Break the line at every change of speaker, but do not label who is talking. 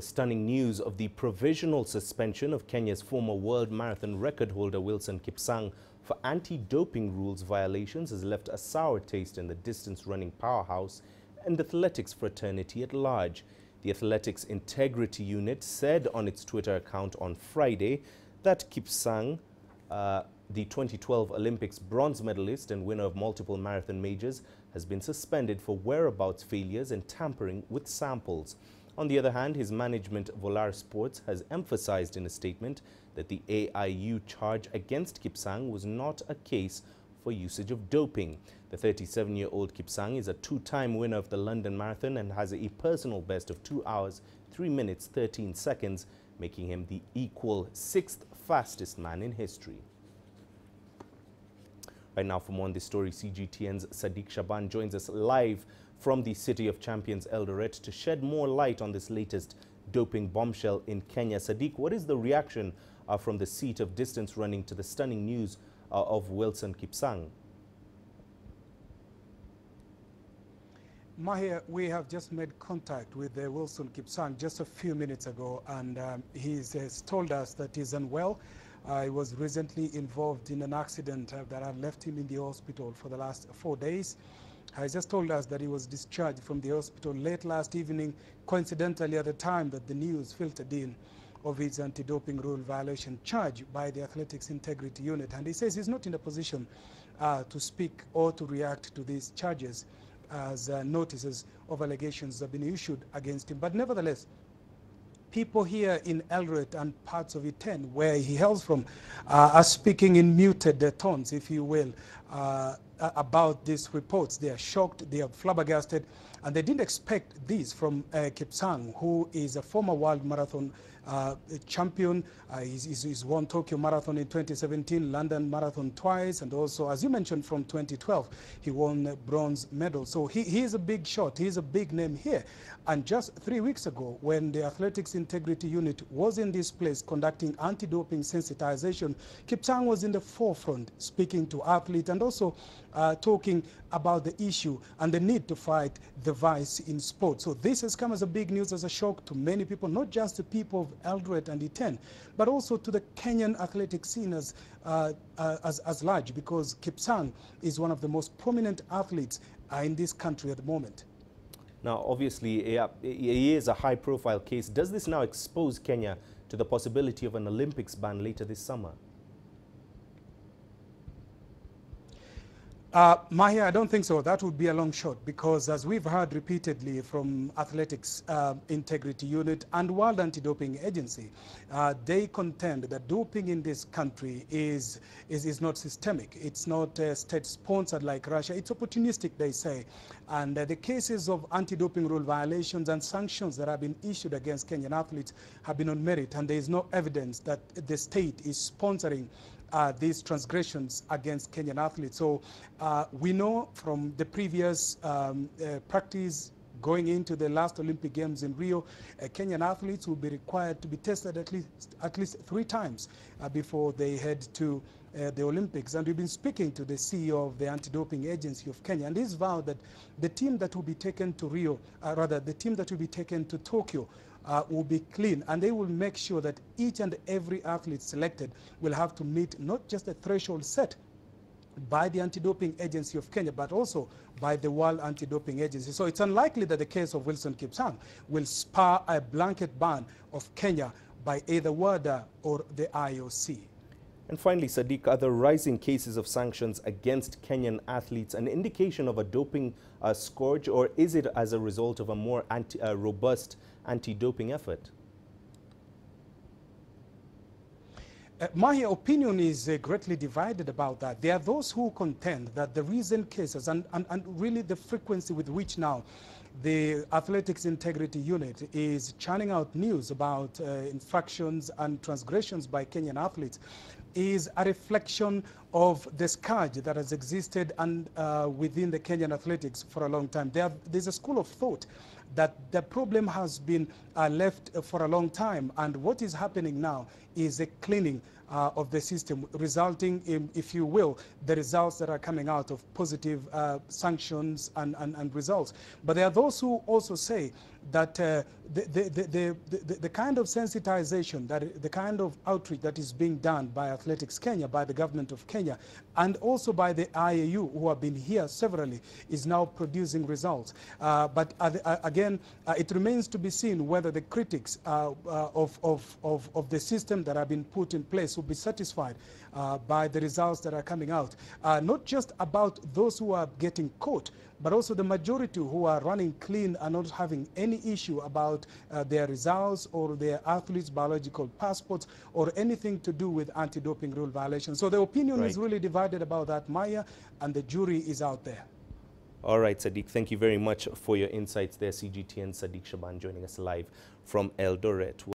The stunning news of the provisional suspension of Kenya's former world marathon record holder Wilson Kipsang for anti-doping rules violations has left a sour taste in the distance running powerhouse and athletics fraternity at large. The Athletics Integrity Unit said on its Twitter account on Friday that Kipsang, the 2012 Olympics bronze medalist and winner of multiple marathon majors, has been suspended for whereabouts failures and tampering with samples. On the other hand, his management, Volar Sports, has emphasized in a statement that the AIU charge against Kipsang was not a case for usage of doping. The 37-year-old Kipsang is a two-time winner of the London Marathon and has a personal best of 2 hours, 3 minutes, 13 seconds, making him the equal 6th fastest man in history. Right now, for more on this story, CGTN's Sadiq Shaban joins us live from the City of Champions Eldoret to shed more light on this latest doping bombshell in Kenya. Sadiq, what is the reaction from the seat of distance running to the stunning news of Wilson Kipsang?
Mahia, we have just made contact with Wilson Kipsang just a few minutes ago, and he has told us that he's unwell. He was recently involved in an accident that had left him in the hospital for the last 4 days. He just told us that he was discharged from the hospital late last evening, coincidentally at the time that the news filtered in of his anti-doping rule violation charge by the Athletics Integrity Unit. And he says he's not in a position to speak or to react to these charges as notices of allegations have been issued against him. But nevertheless, people here in Eldoret and parts of Iten, where he hails from, are speaking in muted tones, if you will, about these reports. They are shocked, they are flabbergasted, and they didn't expect this from Kipsang, who is a former world marathon champion. He's won Tokyo Marathon in 2017, London Marathon twice, and also, as you mentioned, from 2012, he won a bronze medal. So he is a big shot. He is a big name here. And just 3 weeks ago, when the Athletics Integrity Unit was in this place conducting anti-doping sensitization, Kipsang was in the forefront, speaking to athletes and also talking about the issue and the need to fight the vice in sport. So this has come as a big news, as a shock to many people, not just the people of Eldoret and Iten, but also to the Kenyan athletic scene as large, because Kipsang is one of the most prominent athletes in this country at the moment.
Now, obviously, he is a high-profile case. Does this now expose Kenya to the possibility of an Olympics ban later this summer?
Mahia, I don't think so. That would be a long shot, because as we've heard repeatedly from Athletics Integrity Unit and World Anti-Doping Agency, they contend that doping in this country is not systemic. It's not state-sponsored like Russia. It's opportunistic, they say. And the cases of anti-doping rule violations and sanctions that have been issued against Kenyan athletes have been on merit, and there is no evidence that the state is sponsoring these transgressions against Kenyan athletes. So we know from the previous practice going into the last Olympic Games in Rio, Kenyan athletes will be required to be tested at least 3 times before they head to the Olympics. And we've been speaking to the CEO of the Anti-Doping Agency of Kenya, and he's vowed that the team that will be taken to Rio, the team that will be taken to Tokyo, will be clean, and they will make sure that each and every athlete selected will have to meet not just the threshold set by the Anti-Doping Agency of Kenya, but also by the World Anti-Doping Agency. So it's unlikely that the case of Wilson Kipsang will spur a blanket ban of Kenya by either WADA or the IOC.
And finally, Sadiq, are the rising cases of sanctions against Kenyan athletes an indication of a doping scourge, or is it as a result of a more robust anti-doping effort?
My opinion is greatly divided about that. There are those who contend that the recent cases and really the frequency with which now the Athletics Integrity Unit is churning out news about infractions and transgressions by Kenyan athletes is a reflection of the scourge that has existed and within the Kenyan athletics for a long time. There's a school of thought that the problem has been left for a long time, and what is happening now is a cleaning of the system, resulting in, if you will, the results that are coming out of positive sanctions and results. But there are those who also say that the kind of sensitization, the kind of outreach that is being done by Athletics Kenya, by the government of Kenya, and also by the IAU, who have been here severally, is now producing results. But again, it remains to be seen whether the critics of the system that have been put in place will be satisfied by the results that are coming out. Not just about those who are getting caught, but also the majority who are running clean and not having any issue about their results or their athletes' biological passports or anything to do with anti-doping rule violations. So the opinion is really divided about that, Maya, and the jury is out there.
All right, Sadiq, thank you very much for your insights there. CGTN Sadiq Shaban joining us live from Eldoret.